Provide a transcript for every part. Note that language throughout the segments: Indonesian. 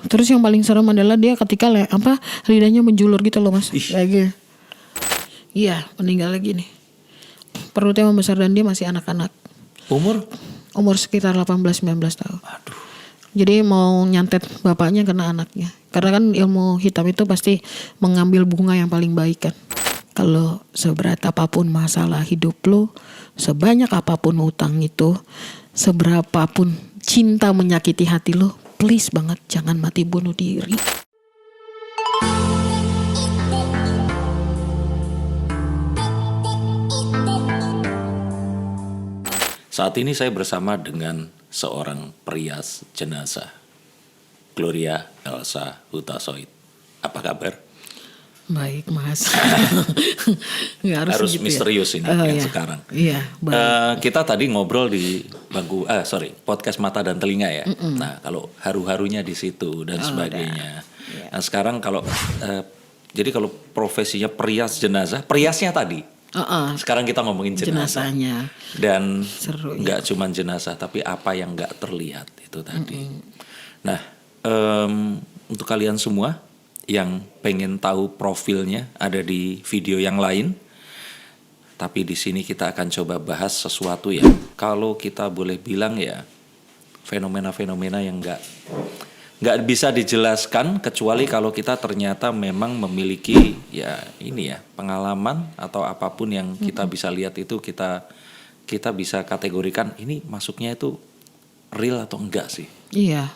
Terus yang paling serem adalah dia ketika lidahnya menjulur gitu loh mas. Lagi. Iya, meninggal lagi nih. Perutnya membesar dan dia masih anak-anak. Umur sekitar 18-19 tahun. Aduh. Jadi mau nyantet bapaknya kena anaknya. Karena kan ilmu hitam itu pasti mengambil bunga yang paling baik kan. Kalau seberat apapun masalah hidup lo, sebanyak apapun utang itu, seberapapun cinta menyakiti hati lo, please banget jangan mati bunuh diri. Saat ini saya bersama dengan seorang perias jenazah, Gloria Elsa Hutasoid. Apa kabar? Baik mas. Harus gitu misterius ya? ini Iya. sekarang. Iya. Kita tadi ngobrol di podcast Mata dan Telinga ya. Nah kalau haru-harunya di situ dan sebagainya. Yeah. Nah sekarang jadi kalau profesinya perias jenazah, periasnya tadi. Sekarang kita ngomongin jenazahnya. Dan seru, nggak cuma jenazah, tapi apa yang nggak terlihat itu tadi. Nah untuk kalian semua yang pengen tahu profilnya ada di video yang lain. Tapi di sini kita akan coba bahas sesuatu yang kalau kita boleh bilang ya fenomena-fenomena yang nggak bisa dijelaskan kecuali kalau kita ternyata memang memiliki pengalaman atau apapun yang kita bisa lihat itu kita bisa kategorikan ini masuknya itu real atau enggak sih. Iya.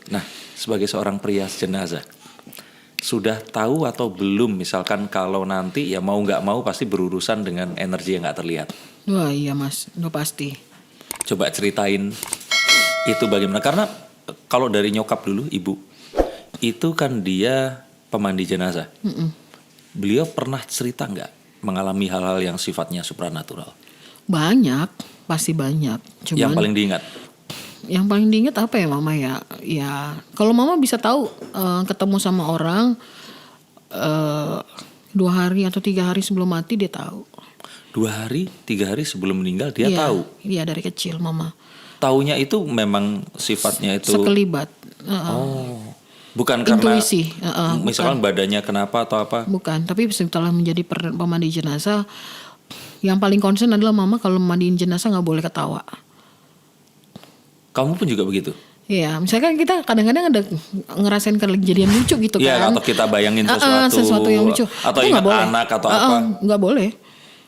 Nah sebagai seorang perias jenazah sudah tahu atau belum misalkan kalau nanti ya mau nggak mau pasti berurusan dengan energi yang nggak terlihat. Wah iya mas, udah pasti. Coba ceritain itu bagaimana, karena kalau dari nyokap dulu ibu itu kan dia pemandi jenazah. Beliau pernah cerita nggak mengalami hal-hal yang sifatnya supranatural? Banyak, pasti banyak. Cuman yang paling diingat? Yang paling diingat apa ya mama ya? Ya kalau mama bisa tahu ketemu sama orang 2 hari atau 3 hari sebelum mati dia tahu. 2 hari, 3 hari sebelum meninggal dia tahu? Iya dari kecil mama. Taunya itu memang sifatnya itu sekelibat. Bukan intuisi, karena misalkan badannya kenapa atau apa? Bukan, tapi setelah menjadi pemandi jenazah, yang paling concern adalah mama kalau mandiin jenazah nggak boleh ketawa. Kamu pun juga begitu? Iya, misalkan kita kadang-kadang ada ngerasain kejadian lucu gitu kan. Iya, atau kita bayangin sesuatu yang lucu. Atau ingat anak atau apa. Nggak boleh.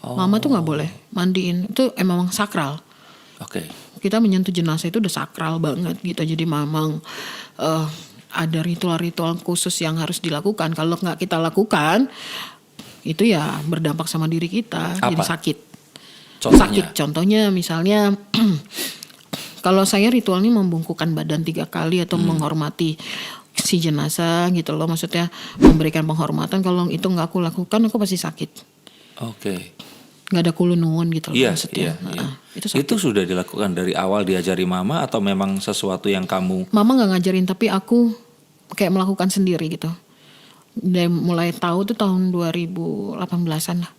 Mama tuh nggak boleh mandiin. Itu emang sakral. Oke. Kita menyentuh jenazah itu udah sakral banget gitu. Jadi memang ada ritual-ritual khusus yang harus dilakukan. Kalau nggak kita lakukan, itu ya berdampak sama diri kita. Apa? Jadi sakit. Contohnya? Sakit. Contohnya misalnya kalau saya ritualnya membungkukkan badan 3 kali atau menghormati si jenazah gitu loh. Maksudnya memberikan penghormatan. Kalau itu nggak aku lakukan aku pasti sakit. Oke. Nggak ada kulunungan gitu loh maksudnya. Iya. Itu sudah dilakukan dari awal diajari mama atau memang sesuatu yang kamu? Mama nggak ngajarin tapi aku kayak melakukan sendiri gitu. Dan mulai tahu tuh tahun 2018an lah.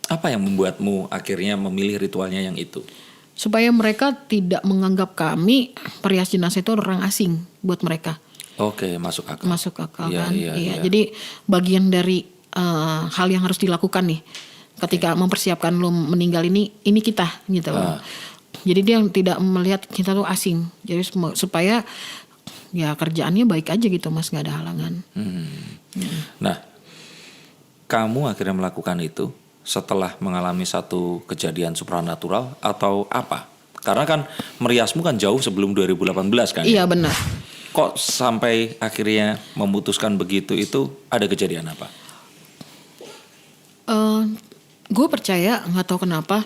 Apa yang membuatmu akhirnya memilih ritualnya yang itu? Supaya mereka tidak menganggap kami perias jenazah itu orang asing buat mereka. Oke, masuk akal. Masuk akal Iya, kan. iya. Jadi bagian dari hal yang harus dilakukan nih. Ketika mempersiapkan lo meninggal ini kita gitu loh. Jadi dia tidak melihat kita tuh asing. Jadi supaya ya kerjaannya baik aja gitu mas, nggak ada halangan. Nah, kamu akhirnya melakukan itu setelah mengalami satu kejadian supranatural atau apa? Karena kan meriasmu kan jauh sebelum 2018 kan? Iya benar. Kok sampai akhirnya memutuskan begitu, itu ada kejadian apa? Gue percaya, nggak tahu kenapa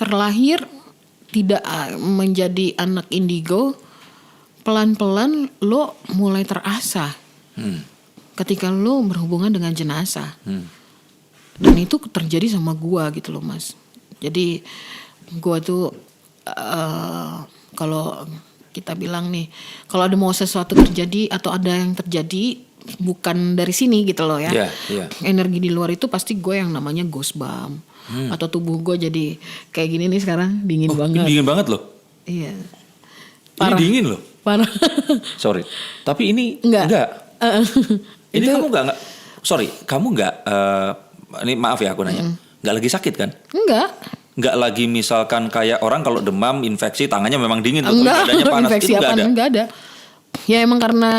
terlahir tidak menjadi anak indigo, pelan-pelan lo mulai terasa ketika lo berhubungan dengan jenazah. Dan itu terjadi sama gue gitu loh mas. Jadi gue tuh kalau kita bilang nih, kalau ada mau sesuatu terjadi atau ada yang terjadi bukan dari sini gitu loh ya. Yeah. Energi di luar itu pasti gue yang namanya ghost bump. Atau tubuh gue jadi kayak gini nih sekarang dingin banget. Ini dingin banget loh. Iya. Parah. Ini dingin loh. Parah. Sorry. Tapi ini Enggak. Ini kamu nggak sorry, kamu nggak ini maaf ya aku nanya. Nggak lagi sakit kan? Enggak. Nggak lagi misalkan kayak orang kalau demam, infeksi, tangannya memang dingin, tapi Enggak. badannya panas, Infeksi itu nggak apaan? ada. Enggak ada. Ya emang karena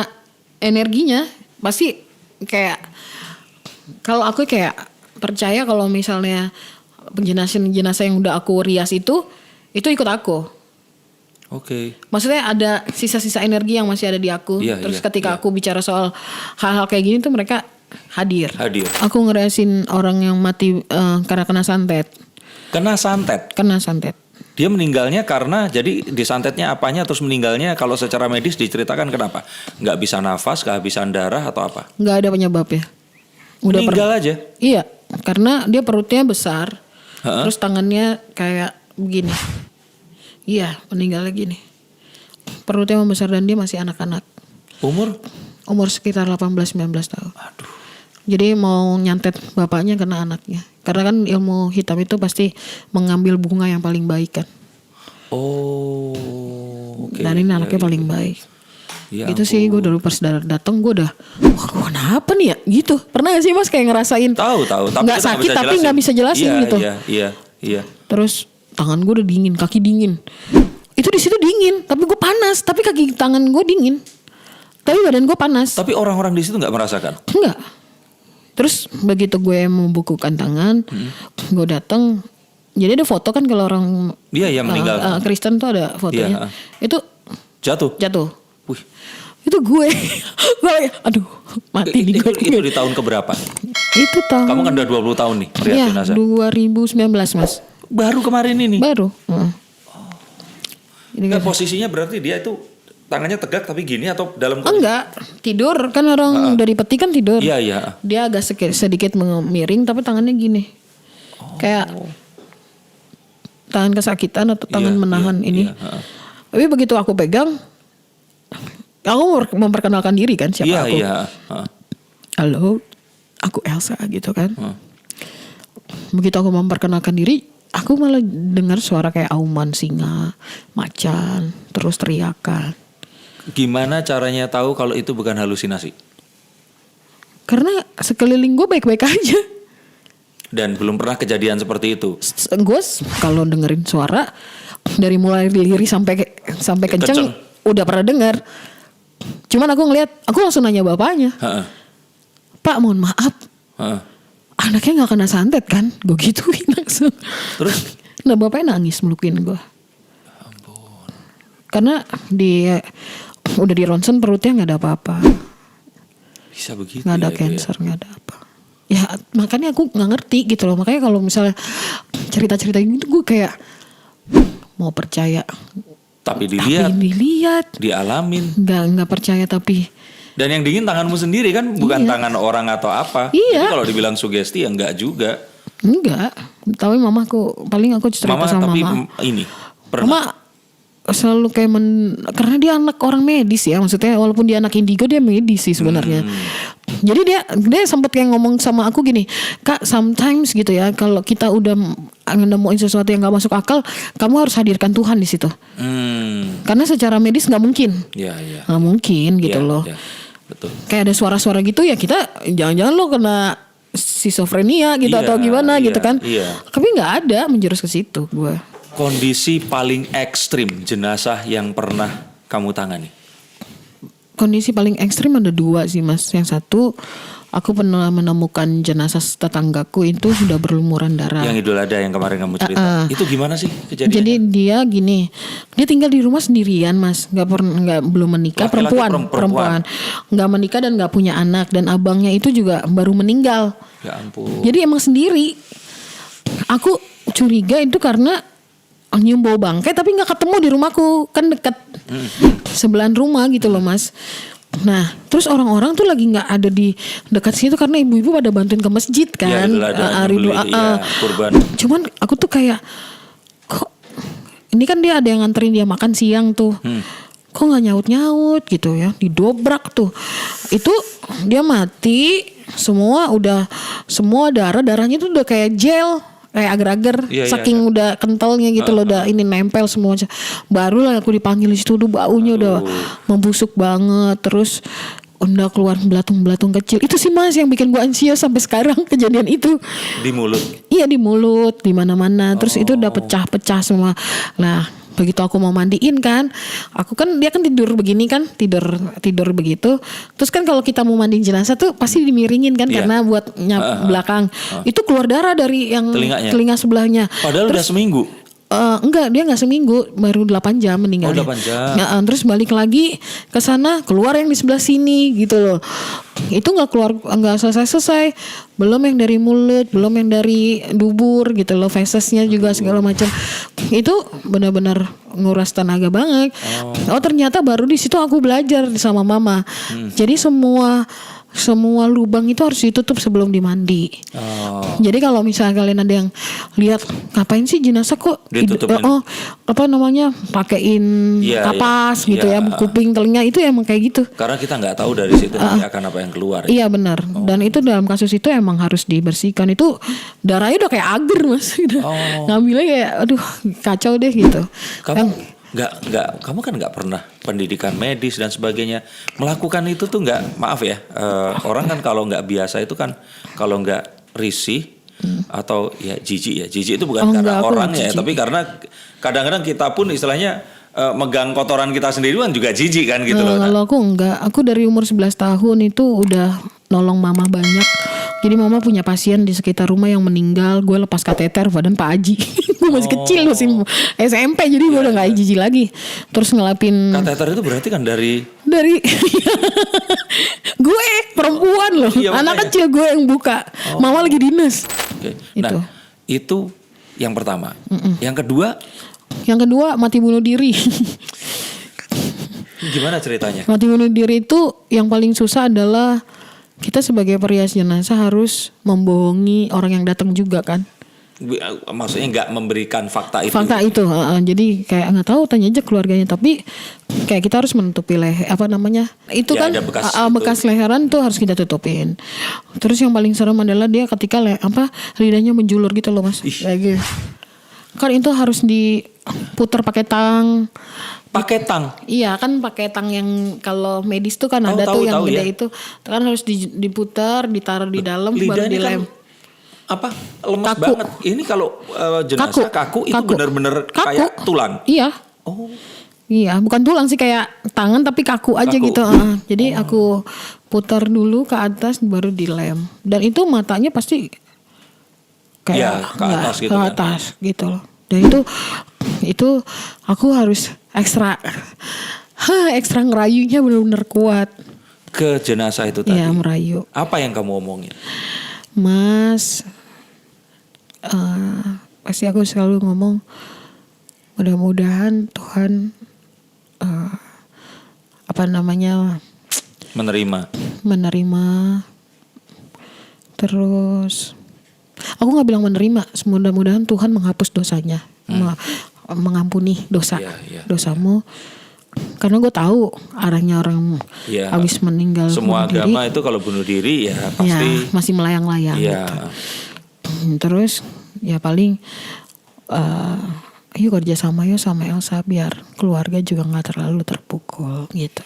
energinya pasti kayak kalau aku kayak percaya kalau misalnya jenazah yang udah aku rias itu ikut aku. Oke. Maksudnya ada sisa-sisa energi yang masih ada di aku. Iya, Terus iya, ketika iya. aku bicara soal hal-hal kayak gini tuh mereka hadir. Aku ngerasin orang yang mati karena kena santet. Kena santet. Kena santet. Dia meninggalnya karena jadi disantetnya apanya terus meninggalnya kalau secara medis diceritakan kenapa? Nggak bisa nafas, kehabisan darah atau apa? Nggak ada penyebabnya. Meninggal aja. Iya, karena dia perutnya besar. Ha-ha. Terus tangannya kayak begini. Iya, meninggalnya gini. Perutnya membesar dan dia masih anak-anak. Umur sekitar 18-19 tahun. Aduh. Jadi mau nyantet bapaknya kena anaknya. Karena kan ilmu hitam itu pasti mengambil bunga yang paling baik kan. Oh, oke. Dan ini anaknya paling baik. Ya Gitu sih, gue dulu pas datang gue udah, wah gue kenapa nih ya? Gitu. Pernah gak sih mas kayak ngerasain? Tahu. Tapi Nggak kita sakit tapi nggak bisa jelasin gitu. Iya. Terus tangan gue udah dingin, kaki dingin. Itu di situ dingin, tapi gue panas. Tapi kaki tangan gue dingin, tapi badan gue panas. Tapi orang-orang di situ nggak merasakan. Enggak. Terus begitu gue membukukan tangan, gue datang. Jadi ada foto kan kalau orang Dia yang meninggal. Kristen tuh ada fotonya. Iya. Itu Jatuh. Wih. Itu gue. Aduh, mati di gue. Itu di tahun keberapa? Itu tahun. Kamu kan udah 20 tahun nih merias Iya, jenazah. 2019 mas. Baru kemarin ini. Baru. Ini Nggak, posisinya berarti dia itu tangannya tegak tapi gini atau dalam enggak, tidur kan orang dari peti kan tidur. Iya. Dia agak sedikit miring tapi tangannya gini. Kayak tangan kesakitan atau tangan menahan ini. Iya. Tapi begitu aku pegang, aku memperkenalkan diri kan siapa aku. Iya. Halo, aku Elsa gitu kan. Begitu aku memperkenalkan diri, aku malah dengar suara kayak auman singa, macan, terus teriakan. Gimana caranya tahu kalau itu bukan halusinasi? Karena sekeliling gue baik-baik aja. Dan belum pernah kejadian seperti itu. Gue kalau dengerin suara dari mulai lirih sampai kenceng udah pernah dengar. Cuman aku ngeliat, aku langsung nanya bapaknya. Pak, mohon maaf. Anaknya nggak kena santet kan? Gue gituin langsung. Terus? Nah bapaknya nangis melukin gue. Ampun. Karena dia udah di ronsen perutnya nggak ada apa-apa. Bisa begitu. Nggak ada cancer, nggak ada apa. Ya makanya aku nggak ngerti gitu loh. Makanya kalau misalnya cerita-cerita gitu gue kayak mau percaya. Tapi dilihat. Dialamin. Nggak percaya tapi. Dan yang dingin tanganmu sendiri kan, bukan tangan orang atau apa. Iya. Jadi kalau dibilang sugesti ya enggak juga. Enggak. Tapi mamaku paling aku cerita sama mama. Ini Mama selalu kayak karena dia anak orang medis ya, maksudnya walaupun dia anak indigo dia medis sih sebenarnya. Jadi dia sempat kayak ngomong sama aku gini, Kak, sometimes gitu ya, kalau kita udah nemuin sesuatu yang gak masuk akal, kamu harus hadirkan Tuhan di situ. Karena secara medis nggak mungkin. Iya. Nggak mungkin gitu loh. Ya. Betul. Kayak ada suara-suara gitu ya, kita jangan-jangan lo kena skizofrenia gitu atau gimana gitu kan. Iya. Tapi nggak ada menjurus ke situ gue. Kondisi paling ekstrim jenazah yang pernah kamu tangani? Kondisi paling ekstrim ada 2 sih mas. Yang satu, aku pernah menemukan jenazah tetanggaku itu sudah berlumuran darah. Yang Idul Adha yang kemarin kamu cerita. Itu gimana sih kejadiannya? Jadi dia gini, dia tinggal di rumah sendirian mas, belum menikah. Laki-laki, perempuan, nggak menikah dan nggak punya anak, dan abangnya itu juga baru meninggal. Ya ampun. Jadi emang sendiri. Aku curiga itu karena nyium bau bangkai tapi nggak ketemu di rumahku, kan dekat sebelahan rumah gitu loh mas. Nah terus orang-orang tuh lagi nggak ada di dekat situ karena ibu-ibu pada bantuin ke masjid kan, kurban. Cuman aku tuh kayak kok ini kan dia ada yang nganterin dia makan siang tuh, kok nggak nyaut gitu ya, didobrak tuh. Itu dia mati semua darahnya tuh udah kayak gel. kayak agar-agar Iya, saking udah kentalnya gitu loh, udah ini nempel semua. Barulah aku dipanggil di situ, udah baunya udah membusuk banget, terus udah keluar belatung-belatung kecil. Itu sih Mas yang bikin gua ansias sampai sekarang kejadian itu. Di mulut. Iya di mulut, di mana-mana. Terus itu udah pecah-pecah semua. Nah, begitu aku mau mandiin kan, aku kan dia kan tidur begini kan, tidur begitu. Terus kan kalau kita mau mandiin jenazah tuh pasti dimiringin kan, Iya. karena buat belakang. Itu keluar darah dari yang Telinganya? telinga sebelahnya. Padahal udah seminggu. Enggak, dia nggak seminggu, baru 8 jam meninggalnya. 8 jam. Terus balik lagi ke sana, keluar yang di sebelah sini gitu loh. Itu nggak selesai. Belum yang dari mulut, belum yang dari dubur gitu loh, fesesnya juga segala macam. Itu benar-benar nguras tenaga banget. Oh ternyata baru di situ aku belajar sama mama. Jadi semua lubang itu harus ditutup sebelum dimandi. Jadi kalau misalnya kalian ada yang lihat ngapain sih jenazah kok Ditutupin. pakein Iya, kapas iya. gitu ya, Iya. kuping telinga itu emang kayak gitu. Karena kita nggak tahu dari situ nanti akan apa yang keluar. Ya? Iya benar. Dan itu dalam kasus itu emang harus dibersihkan. Itu darahnya udah kayak agar Mas. Ngambilnya kayak aduh kacau deh gitu. Kamu kamu kan nggak pernah pendidikan medis dan sebagainya. Melakukan itu tuh nggak, maaf ya, orang kan kalau nggak biasa itu kan, kalau nggak risih atau ya jijik itu bukan karena enggak, aku orangnya ya, jijik. tapi karena kadang-kadang kita pun istilahnya megang kotoran kita sendiri kan juga jijik kan gitu loh. Kalau aku enggak, aku dari umur 11 tahun itu udah nolong mama banyak. Jadi mama punya pasien di sekitar rumah yang meninggal, gue lepas kateter badan Pak Haji. Gue masih kecil, masih SMP, jadi gue udah nggak jijik lagi. Terus ngelapin Kateter itu berarti kan dari gue perempuan loh, Iya, anak makanya. kecil gue yang buka. Mama lagi dinas. Oke. Itu. Nah, itu yang pertama. Yang kedua mati bunuh diri. gimana ceritanya? Mati bunuh diri itu yang paling susah adalah kita sebagai perias jenazah harus membohongi orang yang datang juga kan. Maksudnya nggak memberikan fakta itu. Fakta itu, jadi kayak nggak tahu, tanya aja keluarganya. Tapi kayak kita harus menutupi itu Ya, kan ada bekas bekas leheran tuh harus kita tutupin. Terus yang paling serem adalah dia ketika lidahnya menjulur gitu loh Mas. Kayak gitu. Kan itu harus diputar pakai tang. Pakai tang. Iya kan pakai tang yang kalau medis tuh kan ada Tahu, tuh yang gede ya. itu. Kan harus diputar, ditaruh di dalam baru Lidah ini dilem. kan apa lemas Kaku. banget. Ini kalau jenazah kaku itu benar-benar kayak tulang. Iya. Oh. Iya, bukan tulang sih, kayak tangan tapi kaku aja Kaku. gitu. Jadi aku putar dulu ke atas baru dilem. Dan itu matanya pasti kayak Iya, ke atas gitu ke kan. atas gitu loh. Dan itu aku harus ekstra ngerayunya benar-benar kuat. Ke jenazah itu tadi. Iya, merayu. Apa yang kamu omongin? Mas, pasti aku selalu ngomong, mudah-mudahan Tuhan menerima. Terus aku nggak bilang menerima, mudah-mudahan Tuhan menghapus dosanya, mengampuni dosamu. Karena gue tahu arahnya orang habis meninggal Semua bunuh agama diri, itu kalau bunuh diri ya pasti masih melayang-layang. Iya. Gitu. Terus ya paling yuk kerja sama Elsa biar keluarga juga nggak terlalu terpukul gitu.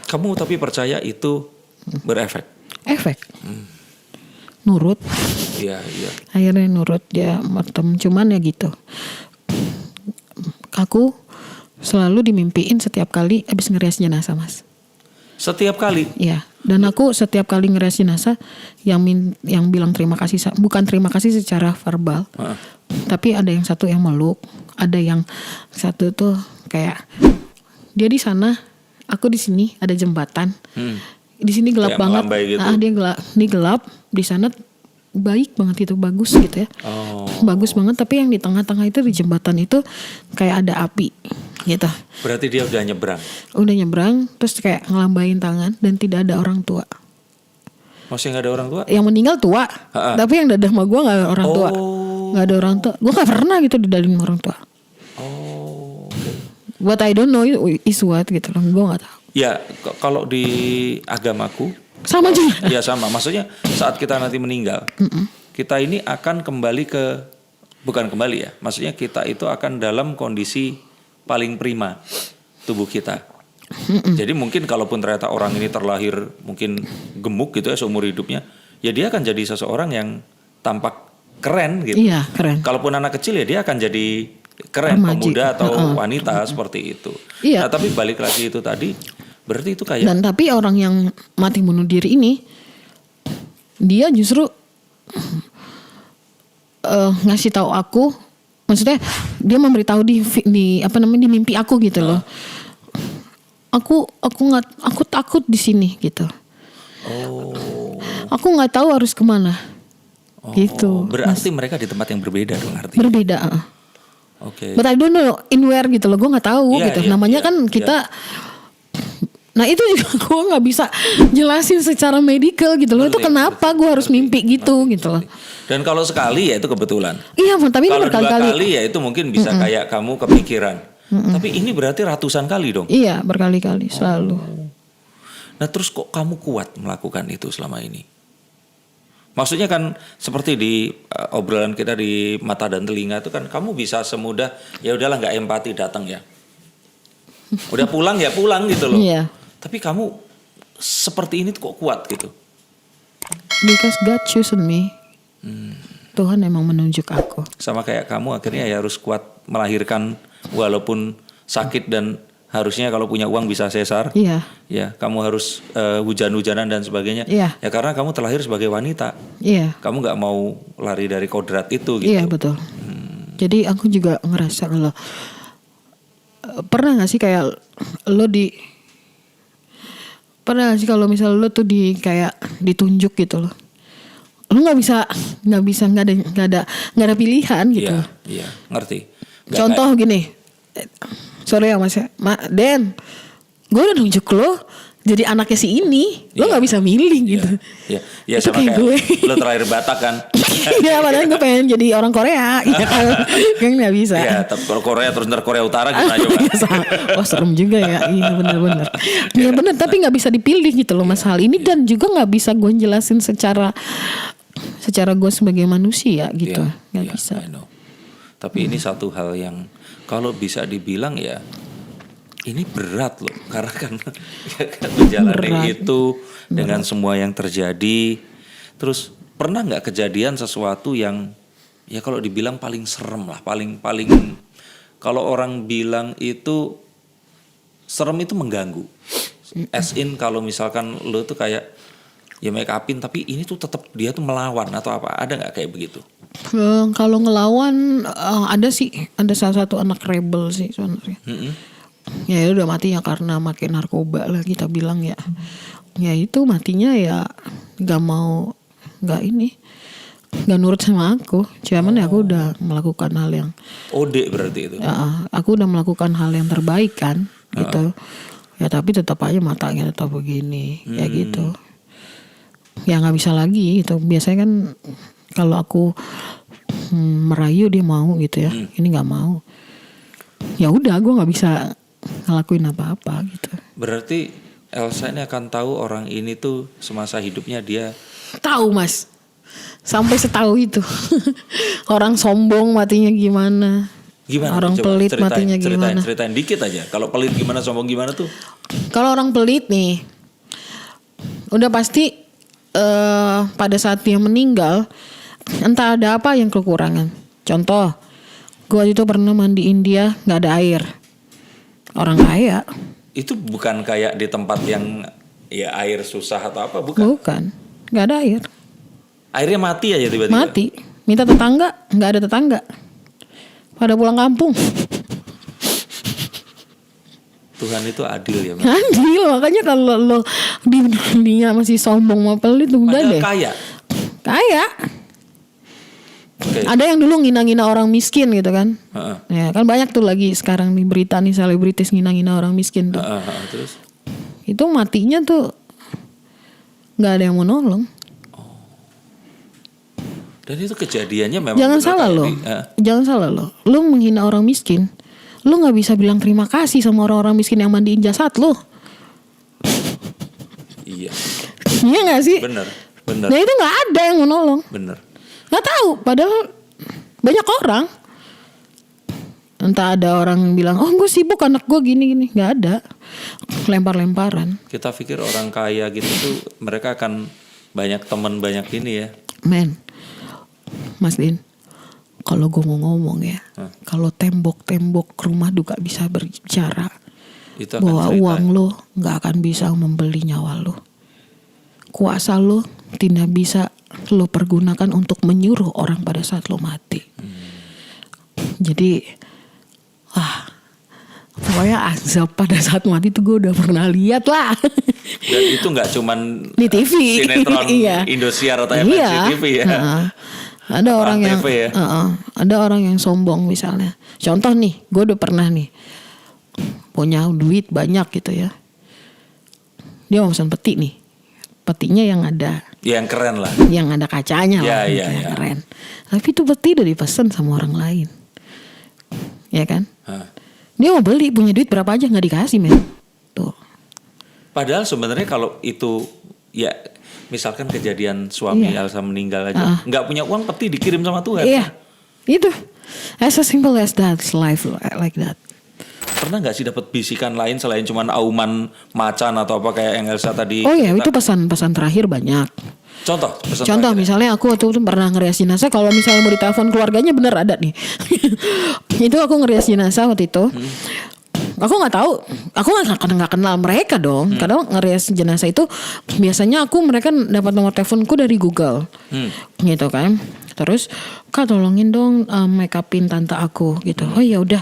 Kamu tapi percaya itu berefek? Efek. Nurut. Iya. Akhirnya nurut dia mertem. Cuman ya gitu. Aku selalu dimimpiin setiap kali abis ngerias jenazah Mas. Setiap kali? Iya. Dan aku setiap kali ngerias jenazah yang bilang terima kasih, bukan terima kasih secara verbal. Tapi ada yang satu yang meluk, ada yang satu tuh kayak dia di sana, aku di sini, ada jembatan. Di sini gelap kayak banget. Gitu. Dia gelap, di sana baik banget itu, bagus gitu ya. Bagus banget, tapi yang di tengah-tengah itu di jembatan itu kayak ada api gitu. Berarti dia udah nyebrang. Udah nyebrang, terus kayak ngelambain tangan dan tidak ada orang tua. Masih nggak ada orang tua? Yang meninggal tua, tapi yang dadah sama gue nggak ada orang tua. Nggak ada orang tua. Gue nggak pernah gitu didadahin orang tua. Okay. What I don't know is what gitu loh. Gue nggak tahu. Ya kalau di agamaku sama juga. Ya sama. Maksudnya saat kita nanti meninggal, kita ini akan kembali ke Bukan kembali ya. Maksudnya kita itu akan dalam kondisi paling prima tubuh kita. Jadi mungkin kalaupun ternyata orang ini terlahir mungkin gemuk gitu ya seumur hidupnya, ya dia akan jadi seseorang yang tampak keren gitu. Iya, keren. Kalaupun anak kecil ya dia akan jadi keren, Remaja. pemuda atau wanita seperti itu. Iya. Nah, tapi balik lagi itu tadi, berarti itu kayak Dan tapi orang yang mati bunuh diri ini, dia justru ngasih tahu aku, maksudnya dia memberitahu di mimpi aku gitu loh. Aku takut di sini gitu. oh, Aku nggak tahu harus kemana. Gitu. berarti mereka di tempat yang berbeda dong artinya. Berbeda. Oke. But I don't know in where gitu loh. Gue nggak tahu Iya, gitu. iya, Namanya iya, kan kita. Nah itu juga gue nggak bisa jelasin secara medikal gitu loh. Itu kenapa gue harus mimpi gitu gitu loh. Dan kalau sekali ya itu kebetulan. Iya, tapi ini Kalau dua berkali-kali. kali ya itu mungkin bisa kayak kamu kepikiran. Tapi ini berarti ratusan kali dong. Iya, berkali-kali selalu. Nah terus kok kamu kuat melakukan itu selama ini? Maksudnya kan seperti di obrolan kita di mata dan telinga itu kan kamu bisa semudah ya udahlah nggak empati datang ya. Udah pulang ya pulang gitu loh. Iya. Tapi kamu seperti ini tuh kok kuat gitu. Because God chosen me. Tuhan emang menunjuk aku. Sama kayak kamu akhirnya ya harus kuat melahirkan walaupun sakit dan harusnya kalau punya uang bisa sesar. Iya. Ya, kamu harus hujan-hujanan dan sebagainya. Iya. Ya karena kamu terlahir sebagai wanita. Iya. Kamu nggak mau lari dari kodrat itu gitu. Iya betul. Jadi aku juga ngerasa kalau pernah nggak sih kayak lo pernah nggak sih kalau misal lo tuh kayak ditunjuk gitu loh. Lo nggak ada pilihan gitu. Iya, iya, ngerti. Nggak Contoh gini, sorry ya mas ya, Den, gue udah nunjuk lo jadi anaknya si ini, lo nggak bisa milih gitu. Iya, iya Itu sama kayak kayak gue. lo terakhir Batak kan. Iya, padahal gue pengen jadi orang Korea, ya kan nggak bisa. Iya, kalau Korea terus ntar Korea Utara gimana coba? Wah serem juga ya, iya benar-benar. Iya benar, tapi nggak bisa dipilih gitu loh mas hal ini dan juga nggak bisa gue jelasin secara gue sebagai manusia gitu, nggak Iya, bisa. I know. Tapi ini satu hal yang kalau bisa dibilang ya ini berat loh karena kan ya kan menjalani Berat. itu dengan semua yang terjadi. Terus pernah nggak kejadian sesuatu yang ya kalau dibilang paling serem lah, paling kalau orang bilang itu serem itu mengganggu. As in kalau misalkan lo tuh kayak ya make upin tapi ini tuh tetap dia tuh melawan atau apa, ada nggak kayak begitu? Kalau ngelawan ada salah satu anak rebel sih sebenarnya. Ya udah matinya karena makin narkoba lah kita bilang ya. Ya itu matinya ya nggak nurut sama aku. Cuman ya aku udah melakukan hal yang OD berarti itu. aku udah melakukan hal yang terbaik kan gitu. Ya tapi tetap aja matanya tetap begini ya gitu. Ya nggak bisa lagi gitu. Biasanya kan kalau aku merayu dia mau gitu ya. Ini nggak mau. Ya udah gue nggak bisa ngelakuin apa-apa gitu. Berarti Elsa ini akan tahu orang ini tuh semasa hidupnya dia Tahu mas, sampai setahu itu. Orang sombong matinya gimana? gimana? Orang Coba pelit matinya gimana? Ceritain dikit aja. Kalau pelit gimana, sombong gimana tuh? Kalau orang pelit nih, udah pasti pada saat dia meninggal, entah ada apa yang kekurangan. Contoh, gue itu pernah mandiin dia nggak ada air. Orang kaya. Itu bukan kayak di tempat yang ya air susah atau apa, bukan? Bukan, nggak ada air. Airnya mati aja tiba-tiba. Mati. Minta tetangga, nggak ada tetangga. Pada pulang kampung. Tuhan itu adil ya. Adil, makanya kalau lo di dunia masih sombong mau pelit udah Padahal deh. kaya. Kaya. Oke. Ada yang dulu ngina-ngina orang miskin gitu kan. Heeh. Ya kan banyak tuh lagi sekarang di berita nih selebritis ngina-ngina orang miskin tuh. Terus Itu matinya tuh nggak ada yang mau nolong. dan itu kejadiannya memang Jangan benar salah kayak lo. di- Jangan salah lo. Lo menghina orang miskin. Lo nggak bisa bilang terima kasih sama orang-orang miskin yang mandiin jasad lo. Iya, Iya nggak sih? bener. Nah itu nggak ada yang mau nolong. Bener. Nggak tahu. Padahal Banyak orang. Entah ada orang yang bilang, oh gue sibuk anak gue gini-gini. Gak ada. Lempar-lemparan. Kita pikir orang kaya gitu tuh mereka akan banyak teman, banyak ini ya. Men, Mas Din, kalau gue mau ngomong ya, kalau tembok-tembok rumah juga bisa berbicara, Itu akan bahwa cerita. uang lo gak akan bisa membeli nyawa lo. Kuasa lo tidak bisa lo pergunakan untuk menyuruh orang pada saat lo mati. Jadi, pokoknya azab pada saat mati tuh gue udah pernah lihat lah. Dan itu nggak cuman Di TV. sinetron Iya. Indosiar atau Iya. MNC TV ya. Ada orang yang TV ya. ada orang yang sombong misalnya. Contoh nih, gue udah pernah nih punya duit banyak gitu ya. Dia mau pesan peti nih. Petinya yang ada Yang keren lah. kacanya Ya, lah, ya, yang ya. keren. Tapi itu peti udah dipesan sama orang lain. Ya kan? Hah. Dia mau beli, punya duit berapa aja nggak dikasih, men. Tuh. Padahal sebenarnya kalau itu ya misalkan kejadian suami Iya. Elsa meninggal aja, nggak punya uang, peti dikirim sama Tuhan. Iya. Itu. As simple as that, life like that. Pernah nggak sih dapat bisikan lain selain cuman auman macan atau apa kayak yang Elsa tadi? Oh ya, cerita? itu pesan-pesan terakhir banyak. Contoh, pesan Contoh terakhir. misalnya aku waktu itu pernah ngerias jenazah. Kalau misalnya mau ditelepon keluarganya bener ada nih. Itu aku ngerias jenazah waktu itu. Aku nggak tahu, aku nggak kenal mereka dong. Karena ngerias jenazah itu biasanya mereka dapat nomor teleponku dari Google, gitu kan. Terus Kak tolongin dong make upin tante aku gitu. Oh ya udah,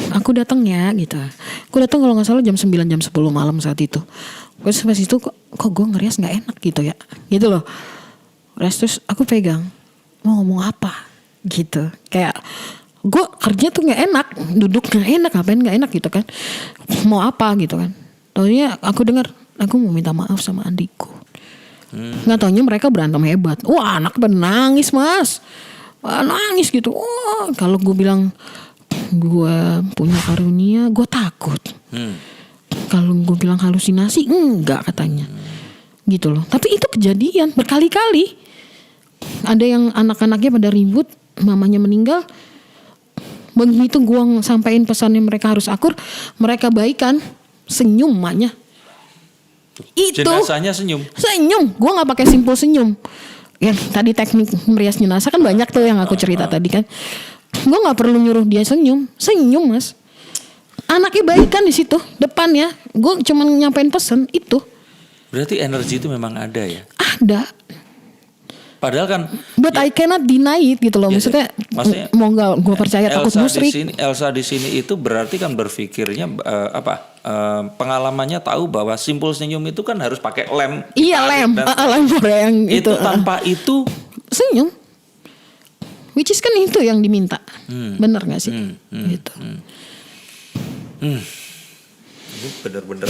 aku datang ya gitu. Aku datang kalau nggak salah jam 9 jam 10 malam saat itu. Terus pas itu kok gue ngerias nggak enak gitu ya, gitu loh. Terus aku pegang mau ngomong apa gitu, kayak gue kerja tuh nggak enak, duduk nggak enak, ngapain nggak enak gitu kan, mau apa gitu kan. Taunya aku dengar aku mau minta maaf sama adikku. Nggak taunya mereka berantem hebat. Wah anak nangis mas, wah, nangis gitu. Wah kalau gue bilang gue punya karunia, gue takut. Kalau gue bilang halusinasi, enggak katanya. Gitu loh. Tapi itu kejadian berkali-kali. Ada yang anak-anaknya pada ribut, mamanya meninggal. Begitu gue sampaikan pesannya mereka harus akur, mereka baikan, senyum maknya. Itu Jenazahnya senyum. gue nggak pakai simpul senyum. Yang tadi teknik merias jenazah kan banyak tuh yang aku cerita tadi kan. Gue nggak perlu nyuruh dia senyum mas. Anaknya baikan di situ depannya. Gue cuma nyampein pesan itu. Berarti energi itu memang ada ya. Ada. Padahal kan But I cannot deny it gitu loh. Ya, Maksudnya maksudnya mau nggak gue percaya takut musrik. Elsa di sini itu berarti kan berpikirnya pengalamannya tahu bahwa simpul senyum itu kan harus pakai lem. Iya lem. Lem Korea yang Itu tanpa itu senyum. Which is kan itu yang diminta. Bener gak sih? Gitu. Ini bener-bener.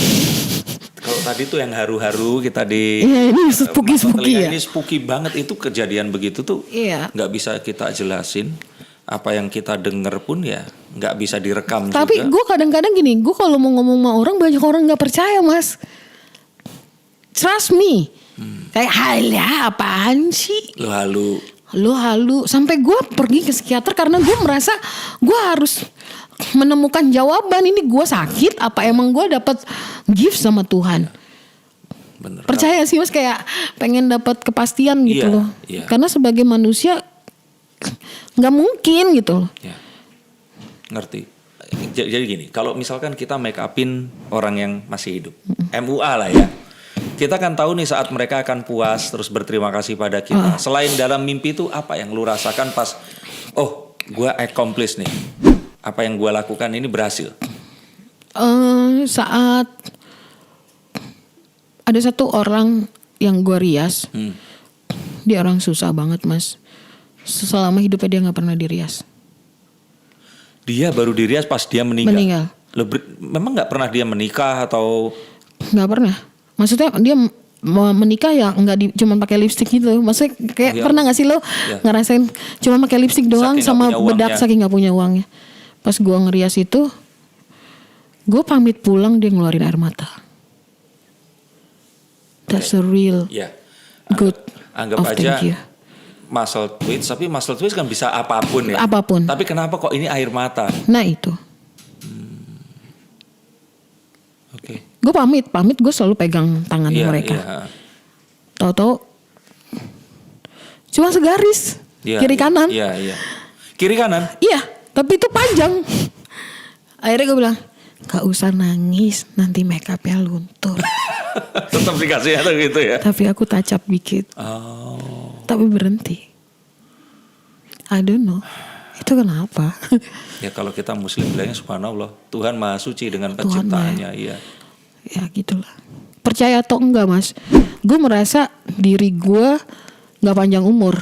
Kalau tadi tuh yang haru-haru kita di Iya ini spooky ya. Ini spooky banget, itu kejadian begitu tuh. Iya. Nggak bisa kita jelasin. Apa yang kita denger pun ya nggak bisa direkam Tapi juga. gue kadang-kadang gini, gue kalau mau ngomong sama orang banyak orang nggak percaya mas. Trust me. Kayak halah apaan sih? Lo halu. Sampai gue pergi ke psikiater karena gue merasa gue harus menemukan jawaban. Ini gue sakit apa emang gue dapat gift sama Tuhan? Bener. Percaya sih mas, kayak pengen dapat kepastian gitu Iya, loh. iya. Karena sebagai manusia nggak mungkin gitu loh. Ya. Ngerti. Jadi gini, kalau misalkan kita make upin orang yang masih hidup, MUA lah ya. Kita kan tahu nih saat mereka akan puas terus berterima kasih pada kita. Selain dalam mimpi itu apa yang lu rasakan pas gue accomplish nih. Apa yang gue lakukan ini berhasil. Saat ada satu orang yang gue rias, dia orang susah banget mas. Selama hidupnya dia nggak pernah dirias. Dia baru dirias pas dia meninggal. Memang nggak pernah dia menikah atau? Nggak pernah. Maksudnya dia mau menikah ya nggak cuma pakai lipstik gitu. Maksudnya kayak pernah nggak sih lo ngerasain cuma pakai lipstik doang Saking sama nggak punya bedak uangnya. saking nggak punya uangnya. Pas gue ngerias itu, gue pamit pulang dia ngeluarin air mata. That's a real Ya. good Anggap of aja thank you. muscle twitch, tapi muscle twitch kan bisa apapun ya. Apapun. Tapi kenapa kok ini air mata? Nah itu. Oke. Gue pamit gue selalu pegang tangannya Iya, mereka. iya. Tahu-tahu cuma segaris Iya, kiri kanan. Iya, iya. Kiri kanan. Iya, tapi itu panjang. Akhirnya gue bilang, gak usah nangis, nanti make up-nya luntur. Tetap dikasih atau gitu ya. Tapi aku touch up dikit. Oh. Tapi berhenti. I don't know. Itu kenapa? Ya kalau kita muslim bilangnya subhanallah, Tuhan Maha Suci dengan Tuhan penciptaannya, iya. Ya gitulah. Percaya atau enggak mas, gue merasa diri gue gak panjang umur.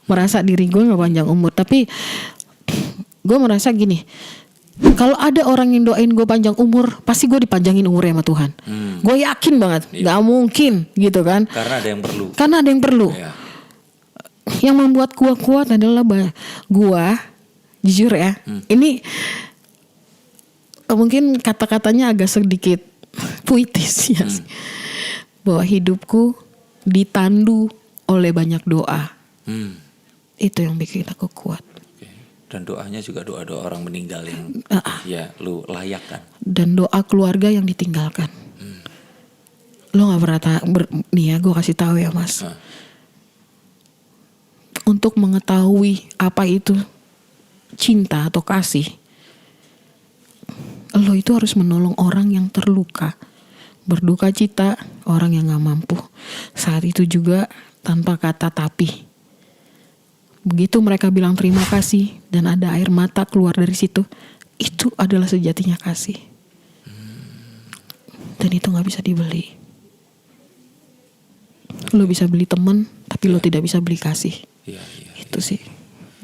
Merasa diri gue gak panjang umur. Tapi gue merasa gini, kalau ada orang yang doain gue panjang umur, pasti gue dipanjangin umurnya sama Tuhan. Gue yakin banget, gak mungkin gitu kan. Karena ada yang perlu. Karena ada yang perlu. Ya. Yang membuat gue kuat adalah gue jujur ya, ini mungkin kata-katanya agak sedikit puitis ya, bahwa hidupku ditandu oleh banyak doa. Itu yang bikin aku kuat. Oke. Dan doanya juga doa-doa orang meninggal yang ya lu layak kan. Dan doa keluarga yang ditinggalkan. Lo nggak pernah nih ya, gue kasih tahu ya mas. Untuk mengetahui apa itu cinta atau kasih, lo itu harus menolong orang yang terluka, berduka cita, orang yang gak mampu. Saat itu juga tanpa kata tapi. Begitu mereka bilang terima kasih dan ada air mata keluar dari situ, itu adalah sejatinya kasih. Dan itu gak bisa dibeli. Lo bisa beli teman, tapi lo tidak bisa beli kasih. Iya. Itu sih.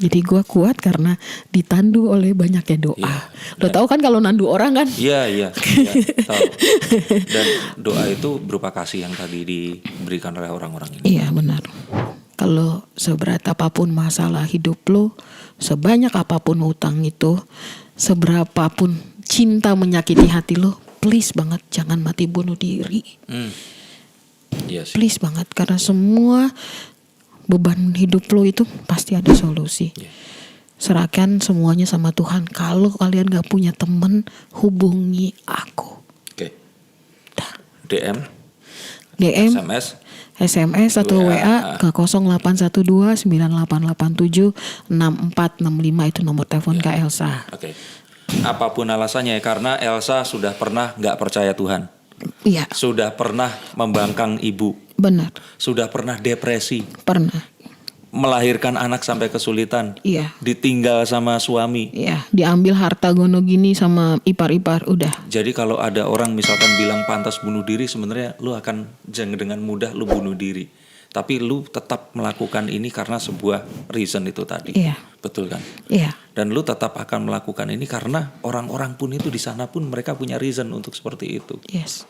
Jadi gue kuat karena ditandu oleh banyaknya doa. Iya. Lo tahu kan kalau nandu orang kan? Iya, tahu. Dan doa itu berupa kasih yang tadi diberikan oleh orang-orang ini. Iya benar. Kalau seberat apapun masalah hidup lo, sebanyak apapun utang itu, seberapapun cinta menyakiti hati lo, please banget jangan mati bunuh diri. Iya sih. Please banget, karena semua beban hidup lo itu pasti ada solusi. Yeah. Serahkan semuanya sama Tuhan. Kalau kalian gak punya teman, hubungi aku. Oke. DM, SMS atau WA ke 0812 9887 6465, itu nomor telepon Kak Elsa. Oke. Apapun alasannya, karena Elsa sudah pernah gak percaya Tuhan. Iya. Sudah pernah membangkang ibu. Benar. Sudah pernah depresi. Pernah. Melahirkan anak sampai kesulitan. Iya. Ditinggal sama suami. Iya. Diambil harta gono gini sama ipar-ipar. Udah. Jadi kalau ada orang misalkan bilang pantas bunuh diri, sebenarnya lu akan jangan dengan mudah lu bunuh diri. Tapi lu tetap melakukan ini karena sebuah reason itu tadi. Iya. Betul kan? Iya. Dan lu tetap akan melakukan ini karena orang-orang pun itu di sana pun mereka punya reason untuk seperti itu. Yes.